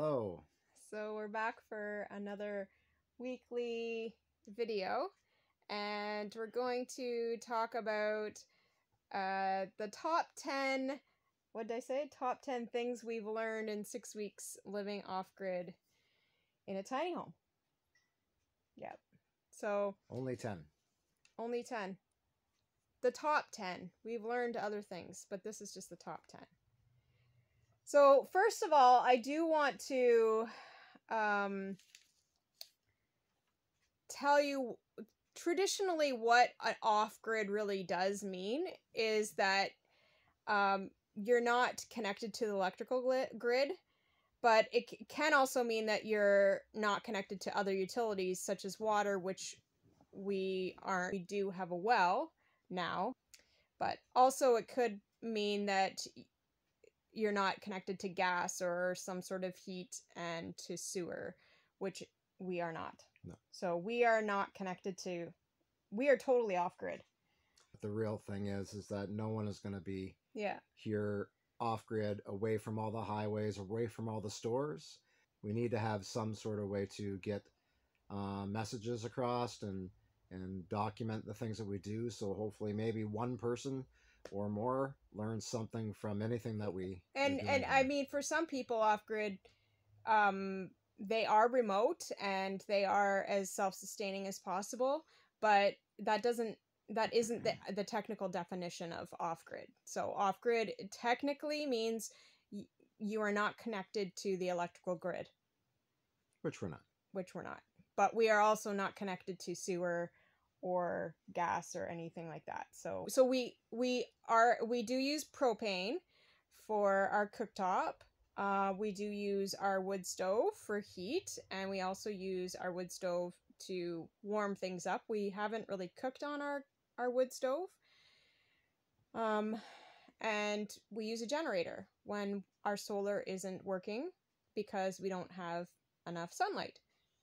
Hello. So we're back for another weekly video, and we're going to talk about the top 10, what did I say? Top 10 things we've learned in 6 weeks living off-grid in a tiny home. Yep. So Only 10. only 10. The top 10. We've learned other things, but this is just the top 10. So first of all, I do want to tell you traditionally what an off-grid really does mean is that you're not connected to the electrical grid, but it can also mean that you're not connected to other utilities such as water, which we aren't. We do have a well now, but also it could mean that you're not connected to gas or some sort of heat and to sewer, which we are not. No. So we are not connected to, we are totally off grid. But the real thing is that no one is going to be Yeah. here off grid, away from all the highways, away from all the stores. We need to have some sort of way to get messages across and document the things that we do. So hopefully maybe one person or more learns something from anything that we And I mean, for some people off grid, they are remote and they are as self-sustaining as possible, but that isn't the technical definition of off grid. So off grid technically means you are not connected to the electrical grid, which we're not. But we are also not connected to sewer or gas or anything like that. So we do use propane for our cooktop. We do use our wood stove for heat, and we also use our wood stove to warm things up. We haven't really cooked on our wood stove. And we use a generator when our solar isn't working because we don't have enough sunlight.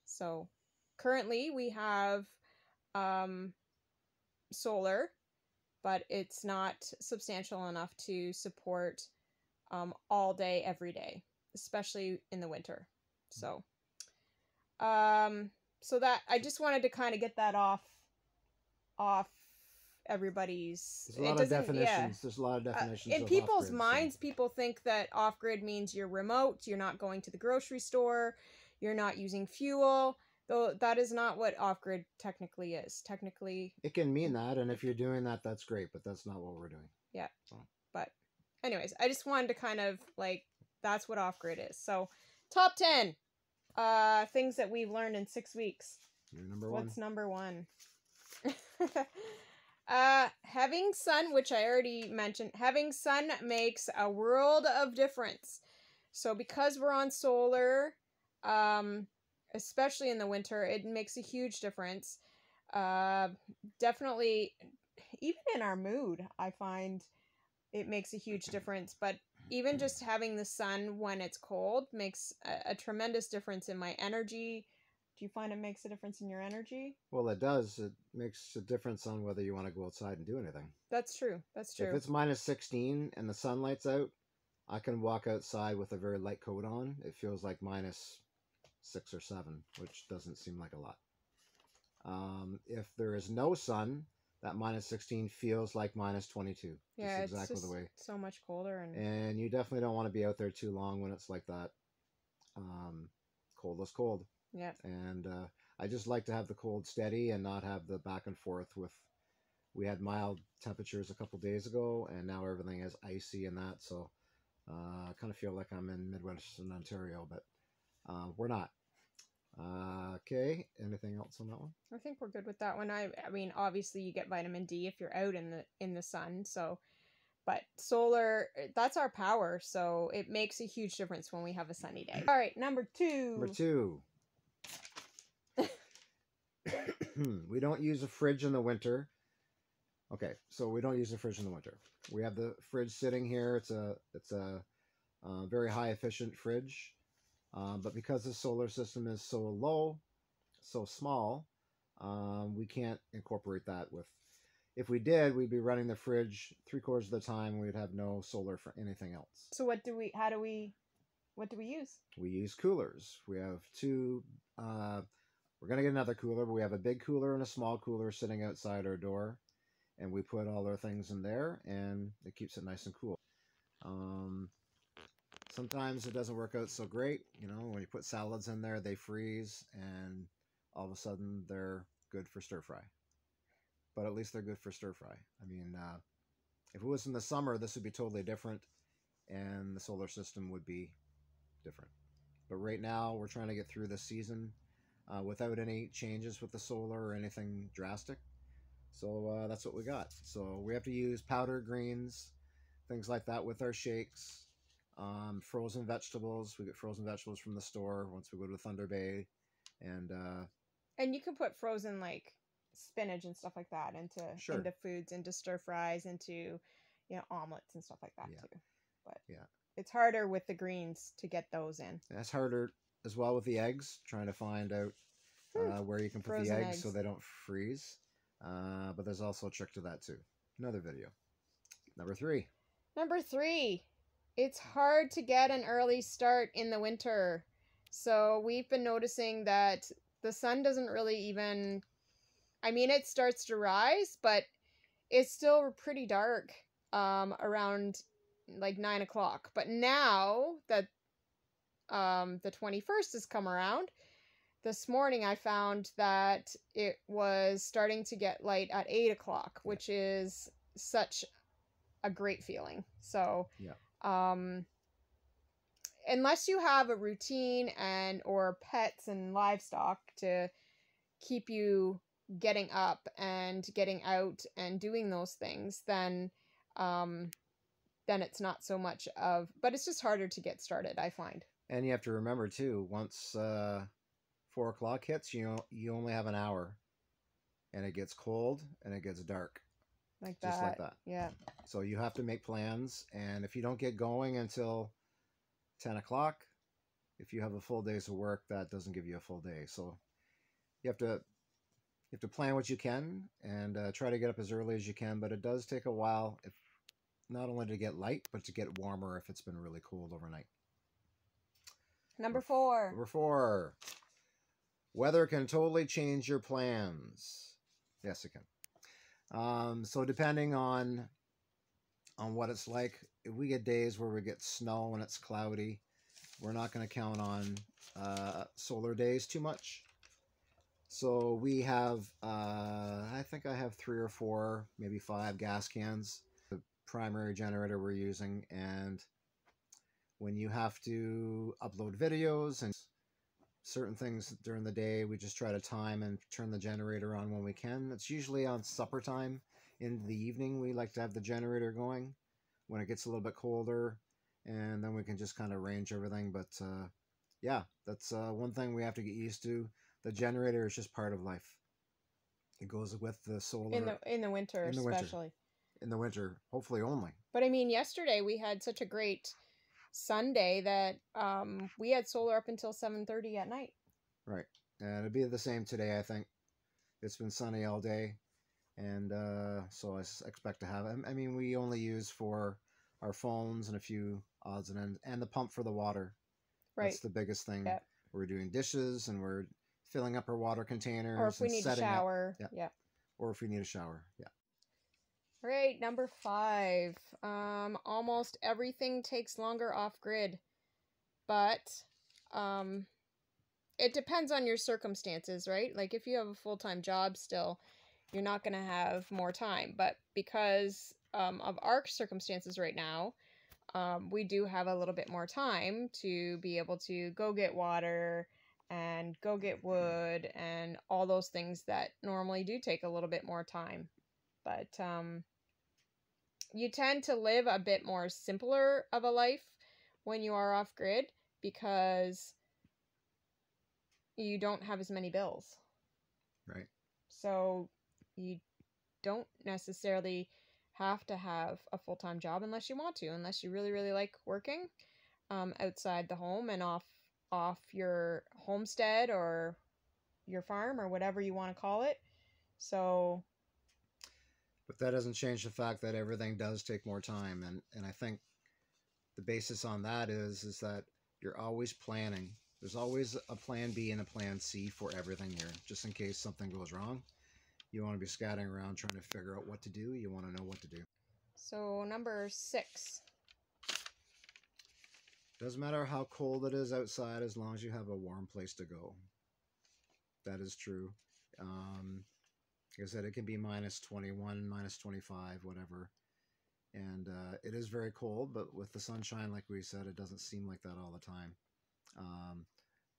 So currently we have solar, but it's not substantial enough to support all day, every day, especially in the winter. So, so that I just wanted to kind of get that off everybody's. There's a lot of definitions. There's a lot of definitions. In people's minds, people think that off-grid means you're remote, you're not going to the grocery store, you're not using fuel. Though that is not what off-grid technically is. Technically, it can mean that, and if you're doing that, that's great, but that's not what we're doing. Yeah. So. But anyways, I just wanted to kind of that's what off-grid is. So top 10 things that we've learned in 6 weeks. You're number one. What's number one? Having sun, which I already mentioned, having sun makes a world of difference. So because we're on solar, especially in the winter, it makes a huge difference. Definitely, even in our mood, I find it makes a huge difference. But even just having the sun when it's cold makes a tremendous difference in my energy. Do you find it makes a difference in your energy? Well, it does. It makes a difference on whether you want to go outside and do anything. That's true. That's true. If it's minus 16 and the sunlight's out, I can walk outside with a very light coat on. It feels like minus 6 or 7, which doesn't seem like a lot. If there is no sun, that minus 16 feels like minus 22. Yeah, it's exactly just the way. So much colder, and you definitely don't want to be out there too long when it's like that. Cold is cold. Yeah. And I just like to have the cold steady and not have the back and forth with. We had mild temperatures a couple days ago, and now everything is icy and that. So I kind of feel like I'm in Midwestern Ontario, but we're not. Okay. Anything else on that one? I think we're good with that one. I mean, obviously you get vitamin D if you're out in the sun. So, but solar, that's our power. So it makes a huge difference when we have a sunny day. All right, number two. Number two. We don't use a fridge in the winter. Okay, so we don't use a fridge in the winter. We have the fridge sitting here. It's a very high efficient fridge. But because the solar system is so low, so small, we can't incorporate that with. If we did, we'd be running the fridge 3/4 of the time. We'd have no solar for anything else. So how do we What do we use? We use coolers. We have two. We're going to get another cooler, but we have a big cooler and a small cooler sitting outside our door. And we put all our things in there, and it keeps it nice and cool. Sometimes it doesn't work out so great. You know, when you put salads in there, they freeze, and all of a sudden they're good for stir fry. But at least they're good for stir fry. I mean, if it was in the summer, this would be totally different, and the solar system would be different. But right now, we're trying to get through the season without any changes with the solar or anything drastic. So that's what we got. So we have to use powdered greens, things like that with our shakes. Frozen vegetables. We get frozen vegetables from the store once we go to Thunder Bay. And you can put frozen like spinach and stuff like that into foods, into stir fries, into omelets and stuff like that too. But it's harder with the greens to get those in. That's harder as well with the eggs, trying to find out where you can put the eggs so they don't freeze. But there's also a trick to that too. Another video. Number three. It's hard to get an early start in the winter. So we've been noticing that the sun doesn't really even... I mean, it starts to rise, but it's still pretty dark around like 9 o'clock. But now that the 21st has come around, this morning I found that it was starting to get light at 8 o'clock, which is such a great feeling. So, unless you have a routine or pets and livestock to keep you getting up and getting out and doing those things, then it's not so much of, but it's just harder to get started, I find. And you have to remember too, once 4 o'clock hits, you only have an hour, and it gets cold and it gets dark. Just like that. Yeah. So you have to make plans, and if you don't get going until 10 o'clock, if you have a full day's of work, that doesn't give you a full day. So you have to plan what you can and try to get up as early as you can, but it does take a while, if not only to get light, but to get warmer if it's been really cold overnight. Number four. Weather can totally change your plans. Yes, it can. So depending on what it's like, if we get days where we get snow and it's cloudy, we're not going to count on solar days too much. So we have, I think I have 3 or 4, maybe 5 gas cans, the primary generator we're using. And when you have to upload videos and certain things during the day, we just try to time and turn the generator on when we can. It's usually on supper time. In the evening, we like to have the generator going when it gets a little bit colder, and then we can just kind of range everything. But yeah, that's one thing we have to get used to. The generator is just part of life. It goes with the solar. In the winter, especially. In the winter, hopefully only. But I mean, yesterday we had such a great Sunday that we had solar up until 7:30 at night. Right. And it'll be the same today, I think. It's been sunny all day, and so I expect to have it. I mean, we only use for our phones and a few odds and ends, and the pump for the water. Right. That's the biggest thing. Yep. We're doing dishes, and we're filling up our water containers. Or if we need a shower. Yeah. Or if we need a shower. Yeah. All right, number 5. Almost everything takes longer off-grid, but it depends on your circumstances, right? Like if you have a full-time job still, you're not going to have more time. But because of our circumstances right now, we do have a little bit more time to be able to go get water and go get wood and all those things that normally do take a little bit more time. But you tend to live a bit more simpler of a life when you are off grid because you don't have as many bills. Right. So you don't necessarily have to have a full-time job unless you want to, unless you really, really like working outside the home and off your homestead or your farm or whatever you want to call it. So... But that doesn't change the fact that everything does take more time. And I think the basis on that is that you're always planning. There's always a plan B and a plan C for everything here, just in case something goes wrong. You want to be scattering around trying to figure out what to do. You want to know what to do. So number 6. Doesn't matter how cold it is outside as long as you have a warm place to go. That is true. Like I said, it can be minus 21, minus 25, whatever. And it is very cold, but with the sunshine, like we said, it doesn't seem like that all the time.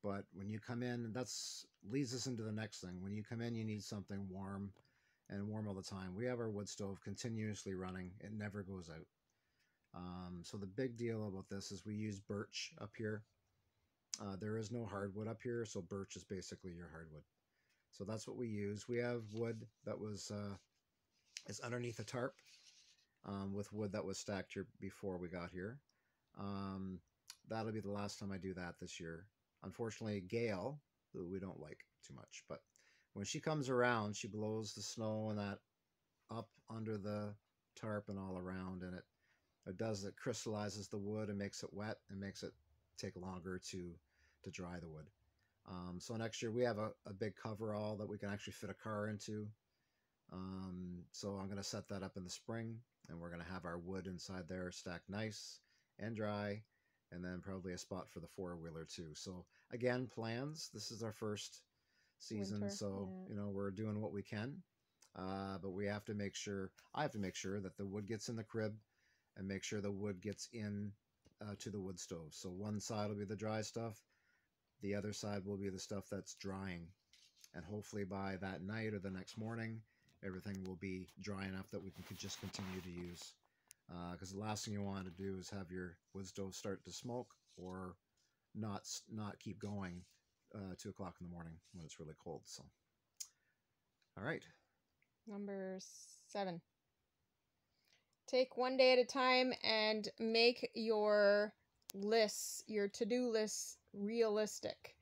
But when you come in, that's leads us into the next thing. When you come in, you need something warm and warm all the time. We have our wood stove continuously running. It never goes out. So the big deal about this is we use birch up here. There is no hardwood up here, so birch is basically your hardwood. So that's what we use. We have wood that was is underneath a tarp with wood that was stacked here before we got here. That'll be the last time I do that this year. Unfortunately, Gail, who we don't like too much, but when she comes around, she blows the snow and that up under the tarp and all around, and it crystallizes the wood and makes it wet and makes it take longer to dry the wood. So next year we have a big coverall that we can actually fit a car into. So I'm going to set that up in the spring, and we're going to have our wood inside there stacked nice and dry, and then probably a spot for the four-wheeler too. So again, plans. This is our first season, Winter, so yeah. you know, we're doing what we can. But we have to make sure, I have to make sure that the wood gets in the crib and make sure the wood gets in to the wood stove. So one side will be the dry stuff. The other side will be the stuff that's drying. And hopefully by that night or the next morning, everything will be dry enough that we can just continue to use. Because the last thing you want to do is have your wood stove start to smoke or not keep going 2 o'clock in the morning when it's really cold. So, all right. Number 7. Take one day at a time and make your lists, your to-do lists, realistic.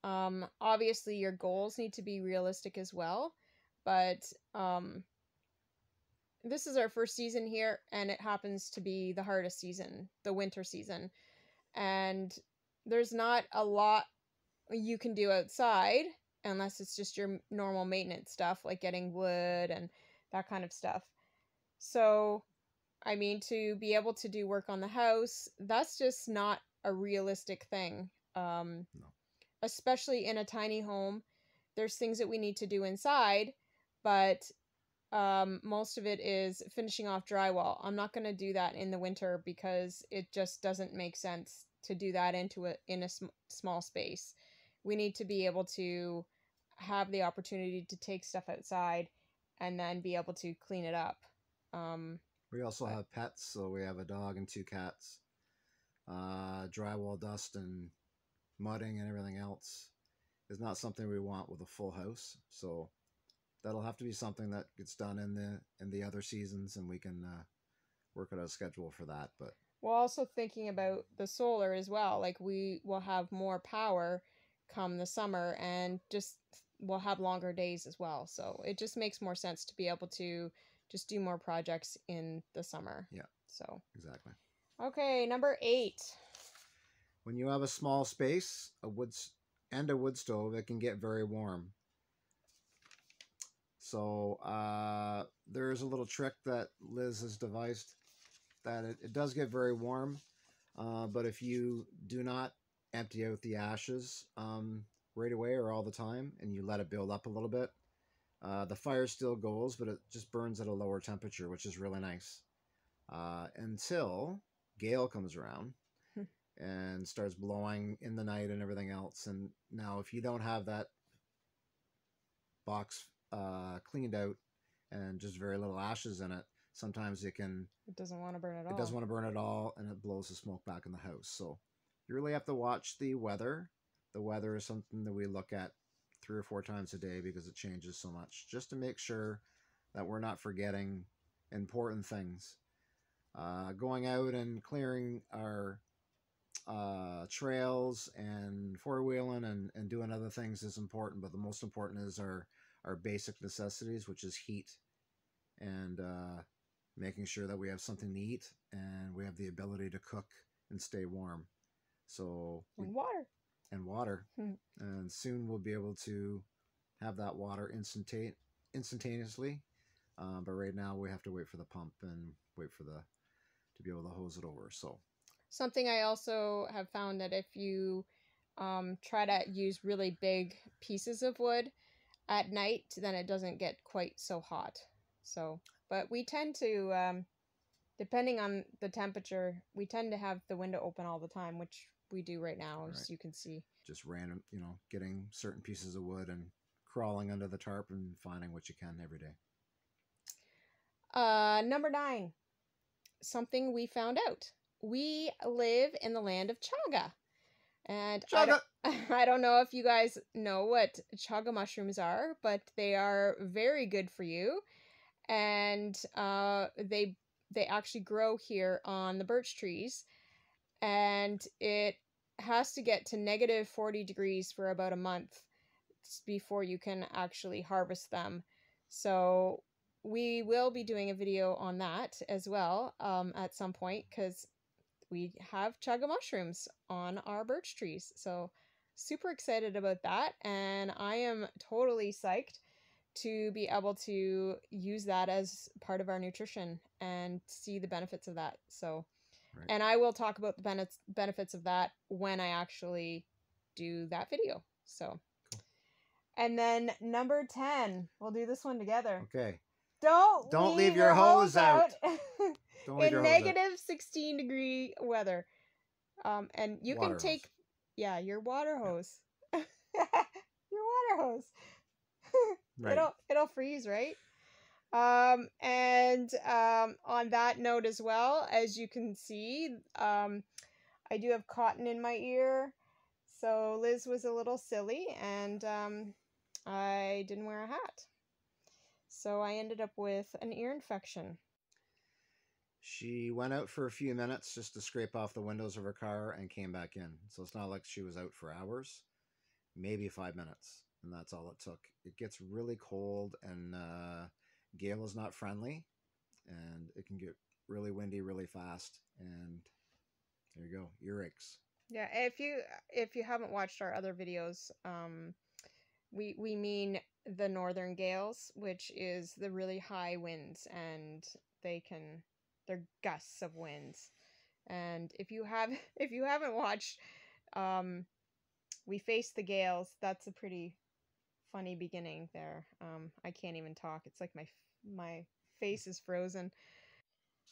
Obviously, your goals need to be realistic as well, but this is our first season here, and it happens to be the hardest season, the winter season. And there's not a lot you can do outside unless it's just your normal maintenance stuff, like getting wood and that kind of stuff. So, I mean, to be able to do work on the house, that's just not a realistic thing. No. Especially in a tiny home, there's things that we need to do inside, but most of it is finishing off drywall. I'm not going to do that in the winter because it just doesn't make sense to do that in a small space. We need to be able to have the opportunity to take stuff outside and then be able to clean it up. We also have pets, so we have a dog and 2 cats. Drywall dust and mudding and everything else is not something we want with a full house. So that'll have to be something that gets done in the other seasons, and we can work out a schedule for that. But we're also thinking about the solar as well. Like, we will have more power come the summer, and just we'll have longer days as well. So it just makes more sense to be able to just do more projects in the summer. Yeah. So exactly. Okay, number 8. When you have a small space, a wood stove, it can get very warm. So there's a little trick that Liz has devised that it does get very warm, but if you do not empty out the ashes right away or all the time, and you let it build up a little bit, the fire still goes, but it just burns at a lower temperature, which is really nice. Until Gale comes around and starts blowing in the night and everything else. And now if you don't have that box cleaned out and just very little ashes in it, sometimes it doesn't want to burn at all. It doesn't want to burn at all, and it blows the smoke back in the house. So you really have to watch the weather. The weather is something that we look at 3 or 4 times a day because it changes so much, just to make sure that we're not forgetting important things. Going out and clearing our trails and four-wheeling and doing other things is important, but the most important is our basic necessities, which is heat and making sure that we have something to eat and we have the ability to cook and stay warm. So And water. And water. And soon we'll be able to have that water instantaneously. But right now we have to wait for the pump and wait for to be able to hose it over. So something I also have found that if you try to use really big pieces of wood at night, then it doesn't get quite so hot. So, but we tend to, depending on the temperature, we tend to have the window open all the time, which we do right now, as you can see. Just random, getting certain pieces of wood and crawling under the tarp and finding what you can every day. Number 9, something we found out. We live in the land of chaga. And Chaga! I don't know if you guys know what chaga mushrooms are, but they are very good for you. And they actually grow here on the birch trees. And it has to get to negative 40 degrees for about a month before you can actually harvest them. So we will be doing a video on that as well at some point, because we have chaga mushrooms on our birch trees. So super excited about that, and I am totally psyched to be able to use that as part of our nutrition and see the benefits of that. So and I will talk about the benefits of that when I actually do that video. So and then number 10, we'll do this one together. Okay. Don't leave your hose out. In negative 16-degree weather. And you can take your water hose. Your water hose. Right. It'll freeze, right? And on that note as well, as you can see, I do have cotton in my ear. So Liz was a little silly, and I didn't wear a hat. So I ended up with an ear infection. She went out for a few minutes just to scrape off the windows of her car and came back in. So it's not like she was out for hours, maybe 5 minutes. And that's all it took. It gets really cold, and gale is not friendly, and it can get really windy really fast. And there you go, earaches. Yeah, if you haven't watched our other videos, we mean the northern gales, which is the really high winds, and they're gusts of winds. And if you haven't watched We Face the Gales, that's a pretty funny beginning there. I can't even talk. It's like my face is frozen.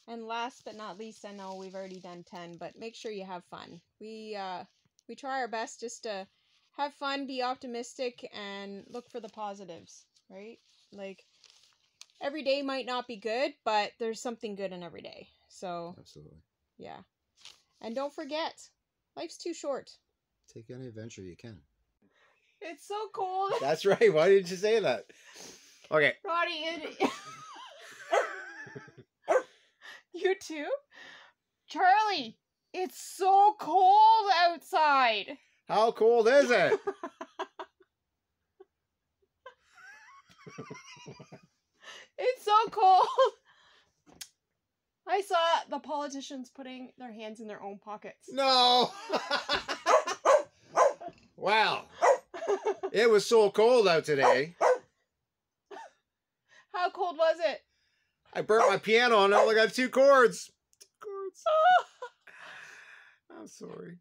And last but not least, I know we've already done 10, but make sure you have fun. We try our best just to have fun, be optimistic, and look for the positives, right? Like, every day might not be good, but there's something good in every day. So absolutely. Yeah. And don't forget, life's too short. Take any adventure you can. It's so cold. That's right. Why did you say that? Okay. Roddy, you too? Charlie, it's so cold outside. How cold is it? It's so cold. I saw the politicians putting their hands in their own pockets. No. Wow. It was so cold out today. How cold was it? I burnt my piano and I only got 2 chords. 2 chords. I'm sorry.